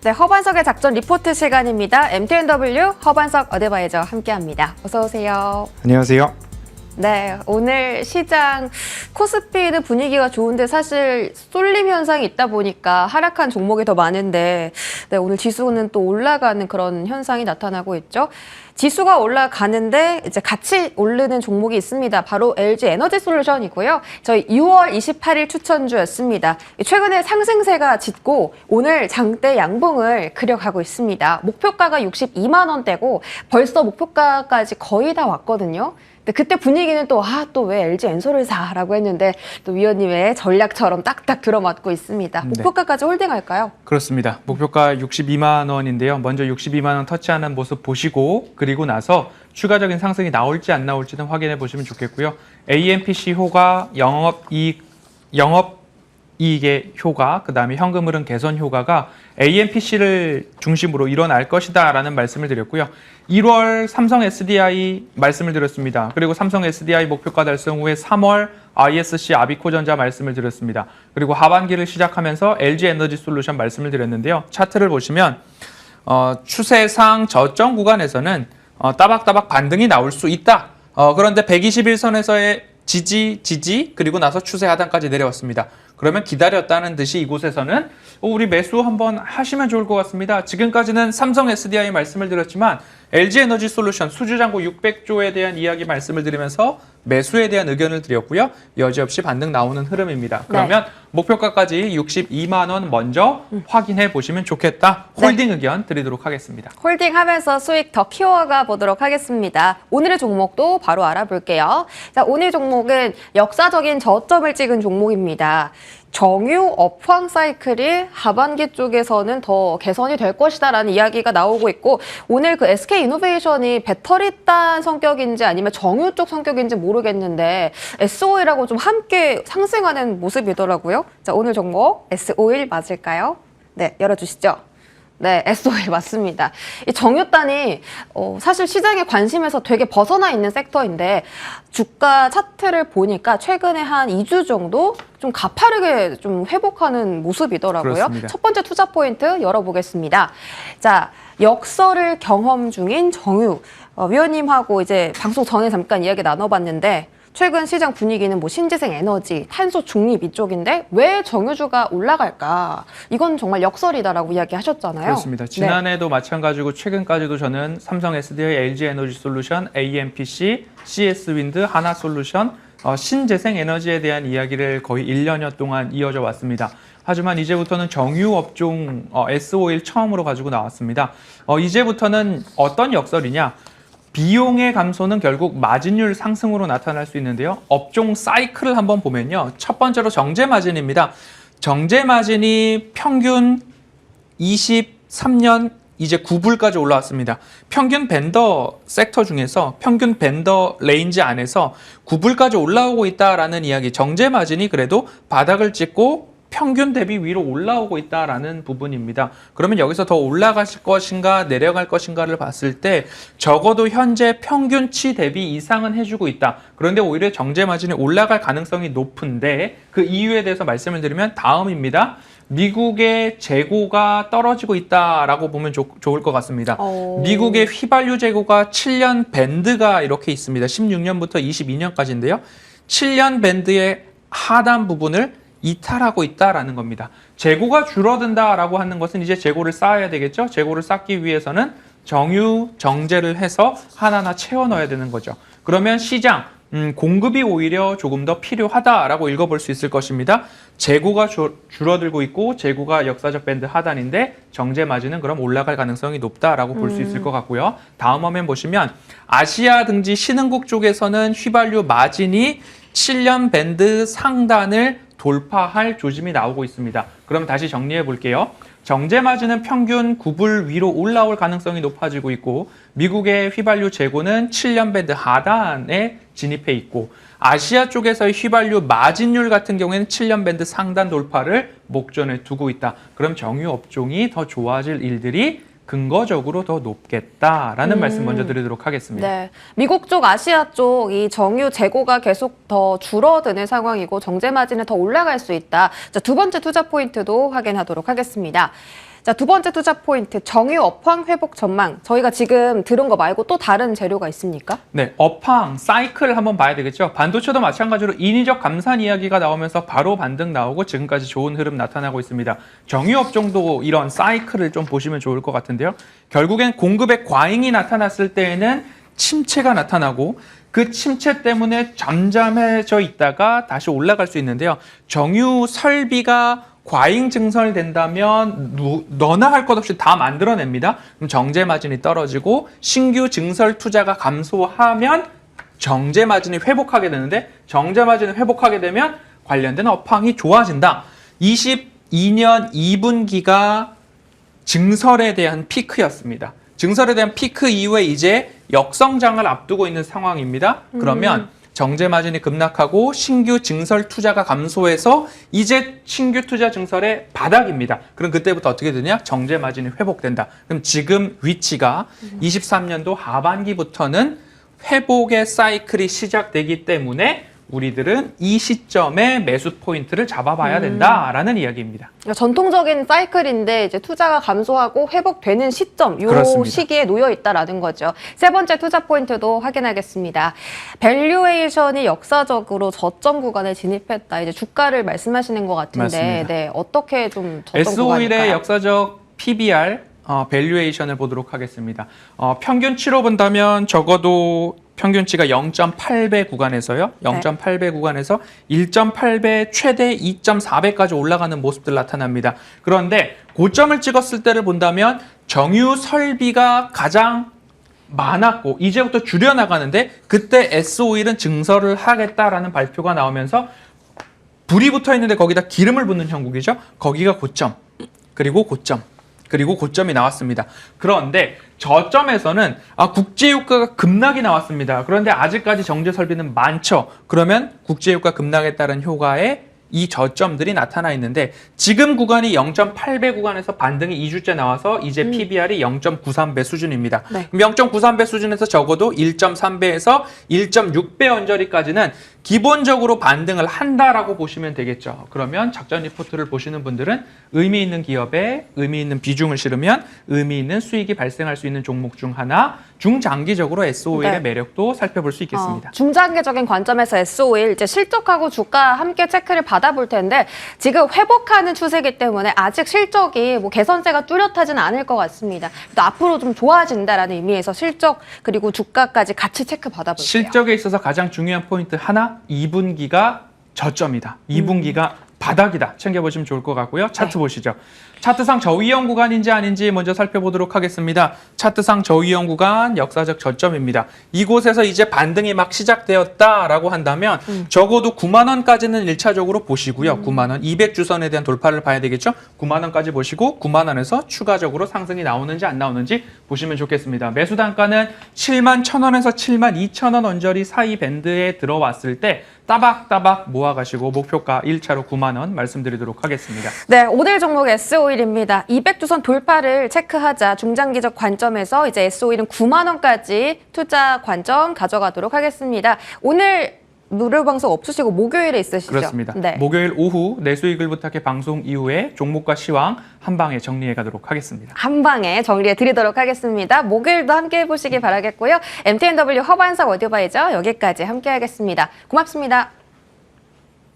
네, 허반석의 작전 리포트 시간입니다. MTNW 허반석 어드바이저 함께합니다. 어서 오세요. 안녕하세요. 네, 오늘 시장 코스피는 분위기가 좋은데 사실 쏠림 현상이 있다 보니까 하락한 종목이 더 많은데 네, 오늘 지수는 또 올라가는 그런 현상이 나타나고 있죠. 지수가 올라가는데 이제 같이 오르는 종목이 있습니다. 바로 LG 에너지 솔루션이고요. 저희 6월 28일 추천주였습니다. 최근에 상승세가 짙고 오늘 장대 양봉을 그려가고 있습니다. 목표가가 62만 원대고 벌써 목표가까지 거의 다 왔거든요. 근데 그때 분위기는 또 왜 LG 엔솔을 사라고 했는데 또 위원님의 전략처럼 딱딱 들어맞고 있습니다. 목표가까지 홀딩할까요? 그렇습니다. 목표가 62만 원인데요. 먼저 62만 원 터치하는 모습 보시고 그리고 나서 추가적인 상승이 나올지 안 나올지는 확인해 보시면 좋겠고요. AMPC 효과, 영업이익의 효과, 그다음에 현금 흐름 개선 효과가 AMPC를 중심으로 일어날 것이다 라는 말씀을 드렸고요. 1월 삼성 SDI 말씀을 드렸습니다. 그리고 삼성 SDI 목표가 달성 후에 3월 ISC 아비코전자 말씀을 드렸습니다. 그리고 하반기를 시작하면서 LG 에너지 솔루션 말씀을 드렸는데요. 차트를 보시면 추세상 저점 구간에서는 따박따박 반등이 나올 수 있다. 그런데 121선에서의 지지, 그리고 나서 추세 하단까지 내려왔습니다. 그러면 기다렸다는 듯이 이곳에서는 우리 매수 한번 하시면 좋을 것 같습니다. 지금까지는 삼성 SDI 말씀을 드렸지만 LG 에너지 솔루션 수주잔고 600조에 대한 이야기 말씀을 드리면서 매수에 대한 의견을 드렸고요. 여지없이 반등 나오는 흐름입니다. 그러면 네. 목표가까지 62만 원 먼저 확인해 보시면 좋겠다. 홀딩 네. 의견 드리도록 하겠습니다. 홀딩하면서 수익 더 키워가 보도록 하겠습니다. 오늘의 종목도 바로 알아볼게요. 자, 오늘 종목은 역사적인 저점을 찍은 종목입니다. 정유 업황 사이클이 하반기 쪽에서는 더 개선이 될 것이다라는 이야기가 나오고 있고 오늘 그 SK이노베이션이 배터리단 성격인지 아니면 정유 쪽 성격인지 모르겠는데 S-OIL하고 좀 함께 상승하는 모습이더라고요. 자, 오늘 종목 S-OIL 맞을까요? 네, 열어주시죠. 네, S-OIL 맞습니다. 이 정유단이 사실 시장의 관심에서 되게 벗어나 있는 섹터인데 주가 차트를 보니까 최근에 한 2주 정도 좀 가파르게 좀 회복하는 모습이더라고요. 그렇습니다. 첫 번째 투자 포인트 열어보겠습니다. 자, 역설을 경험 중인 정유. 위원님하고 이제 방송 전에 잠깐 이야기 나눠봤는데 최근 시장 분위기는 뭐 신재생 에너지, 탄소 중립 이쪽인데 왜 정유주가 올라갈까? 이건 정말 역설이다라고 이야기하셨잖아요. 그렇습니다. 지난해도 네. 마찬가지고 최근까지도 저는 삼성 SDI, LG 에너지 솔루션, AMPC, CS 윈드, 하나 솔루션, 신재생 에너지에 대한 이야기를 거의 1년여 동안 이어져 왔습니다. 하지만 이제부터는 정유 업종 S-OIL 처음으로 가지고 나왔습니다. 이제부터는 어떤 역설이냐? 비용의 감소는 결국 마진율 상승으로 나타날 수 있는데요. 업종 사이클을 한번 보면요. 첫 번째로 정제 마진입니다. 정제 마진이 평균 23년 이제 9불까지 올라왔습니다. 평균 벤더 섹터 중에서 평균 벤더 레인지 안에서 9불까지 올라오고 있다라는 이야기. 정제 마진이 그래도 바닥을 찍고 평균 대비 위로 올라오고 있다라는 부분입니다. 그러면 여기서 더 올라갈 것인가 내려갈 것인가를 봤을 때 적어도 현재 평균치 대비 이상은 해주고 있다. 그런데 오히려 정제 마진이 올라갈 가능성이 높은데 그 이유에 대해서 말씀을 드리면 다음입니다. 미국의 재고가 떨어지고 있다라고 보면 좋을 것 같습니다. 미국의 휘발유 재고가 7년 밴드가 이렇게 있습니다. 16년부터 22년까지인데요. 7년 밴드의 하단 부분을 이탈하고 있다라는 겁니다. 재고가 줄어든다라고 하는 것은 이제 재고를 쌓아야 되겠죠. 재고를 쌓기 위해서는 정유, 정제를 해서 하나하나 채워 넣어야 되는 거죠. 그러면 시장, 공급이 오히려 조금 더 필요하다라고 읽어볼 수 있을 것입니다. 재고가 줄어들고 있고 재고가 역사적 밴드 하단인데 정제 마진은 그럼 올라갈 가능성이 높다라고 볼 수 있을 것 같고요. 다음 화면 보시면 아시아 등지 신흥국 쪽에서는 휘발유 마진이 7년 밴드 상단을 돌파할 조짐이 나오고 있습니다. 그럼 다시 정리해 볼게요. 정제 마진은 평균 9불 위로 올라올 가능성이 높아지고 있고 미국의 휘발유 재고는 7년 밴드 하단에 진입해 있고 아시아 쪽에서의 휘발유 마진율 같은 경우에는 7년 밴드 상단 돌파를 목전에 두고 있다. 그럼 정유 업종이 더 좋아질 일들이 근거적으로 더 높겠다라는 말씀 먼저 드리도록 하겠습니다. 네, 미국 쪽, 아시아 쪽 이 정유 재고가 계속 더 줄어드는 상황이고 정제 마진은 더 올라갈 수 있다. 자, 두 번째 투자 포인트도 확인하도록 하겠습니다. 자, 두 번째 투자 포인트, 정유 업황 회복 전망. 저희가 지금 들은 거 말고 또 다른 재료가 있습니까? 네, 업황, 사이클 한번 봐야 되겠죠. 반도체도 마찬가지로 인위적 감산 이야기가 나오면서 바로 반등 나오고 지금까지 좋은 흐름 나타나고 있습니다. 정유업종도 이런 사이클을 좀 보시면 좋을 것 같은데요. 결국엔 공급의 과잉이 나타났을 때에는 침체가 나타나고 그 침체 때문에 잠잠해져 있다가 다시 올라갈 수 있는데요. 정유 설비가 과잉 증설된다면 너나 할 것 없이 다 만들어냅니다. 그럼 정제 마진이 떨어지고 신규 증설 투자가 감소하면 정제 마진이 회복하게 되는데 정제 마진이 회복하게 되면 관련된 업황이 좋아진다. 22년 2분기가 증설에 대한 피크였습니다. 증설에 대한 피크 이후에 이제 역성장을 앞두고 있는 상황입니다. 그러면 정제 마진이 급락하고 신규 증설 투자가 감소해서 이제 신규 투자 증설의 바닥입니다. 그럼 그때부터 어떻게 되냐? 정제 마진이 회복된다. 그럼 지금 위치가 23년도 하반기부터는 회복의 사이클이 시작되기 때문에 우리들은 이 시점에 매수 포인트를 잡아봐야 된다라는 이야기입니다. 그러니까 전통적인 사이클인데 이제 투자가 감소하고 회복되는 시점, 이 그렇습니다. 시기에 놓여 있다라는 거죠. 세 번째 투자 포인트도 확인하겠습니다. 밸류에이션이 역사적으로 저점 구간에 진입했다. 이제 주가를 말씀하시는 것 같은데, 맞습니다. 네, 어떻게 좀 저점 S5일의 구간일까요? 역사적 PBR 밸류에이션을 보도록 하겠습니다. 평균치로 본다면 적어도 평균치가 0.8배 구간에서요. 0.8배 구간에서 1.8배 최대 2.4배까지 올라가는 모습들 나타납니다. 그런데 고점을 찍었을 때를 본다면 정유 설비가 가장 많았고 이제부터 줄여나가는데 그때 S5일은 증설을 하겠다라는 발표가 나오면서 불이 붙어 있는데 거기다 기름을 붓는 형국이죠. 거기가 고점, 그리고 고점. 그리고 고점이 나왔습니다. 그런데 저점에서는 국제유가가 급락이 나왔습니다. 그런데 아직까지 정제 설비는 많죠. 그러면 국제유가 급락에 따른 효과에 이 저점들이 나타나 있는데 지금 구간이 0.8배 구간에서 반등이 2주째 나와서 이제 PBR이 0.93배 수준입니다. 네. 그럼 0.93배 수준에서 적어도 1.3배에서 1.6배 언저리까지는 기본적으로 반등을 한다라고 보시면 되겠죠. 그러면 작전 리포트를 보시는 분들은 의미 있는 기업에 의미 있는 비중을 실으면 의미 있는 수익이 발생할 수 있는 종목 중 하나, 중장기적으로 S5일의 네. 매력도 살펴볼 수 있겠습니다. 중장기적인 관점에서 S5일 이제 실적하고 주가 함께 체크를 받아볼 텐데 지금 회복하는 추세이기 때문에 아직 실적이 뭐 개선세가 뚜렷하지는 않을 것 같습니다. 또 앞으로 좀 좋아진다라는 의미에서 실적 그리고 주가까지 같이 체크 받아볼게요. 실적에 있어서 가장 중요한 포인트 하나, 2분기가 저점이다. 2분기가 바닥이다. 챙겨보시면 좋을 것 같고요. 차트 네. 보시죠. 차트상 저위험 구간인지 아닌지 먼저 살펴보도록 하겠습니다. 차트상 저위험 구간 역사적 저점입니다. 이곳에서 이제 반등이 막 시작되었다라고 한다면 적어도 9만 원까지는 1차적으로 보시고요. 9만 원, 200주선에 대한 돌파를 봐야 되겠죠. 9만 원까지 보시고 9만 원에서 추가적으로 상승이 나오는지 안 나오는지 보시면 좋겠습니다. 매수 단가는 7만 1,000원에서 7만 2,000원 언저리 사이 밴드에 들어왔을 때 따박따박 모아가시고 목표가 1차로 9만 원 말씀드리도록 하겠습니다. 네, 오늘 종목 S5일입니다. 200주선 돌파를 체크하자 중장기적 관점에서 이제 S5일은 9만 원까지 투자 관점 가져가도록 하겠습니다. 오늘 무료 방송 없으시고 목요일에 있으시죠? 그렇습니다. 네. 목요일 오후 내 수익을 부탁해 방송 이후에 종목과 시황 한 방에 정리해 가도록 하겠습니다. 한 방에 정리해 드리도록 하겠습니다. 목요일도 함께 해보시기 바라겠고요. MTNW 허반석 오디오바이저 여기까지 함께 하겠습니다. 고맙습니다.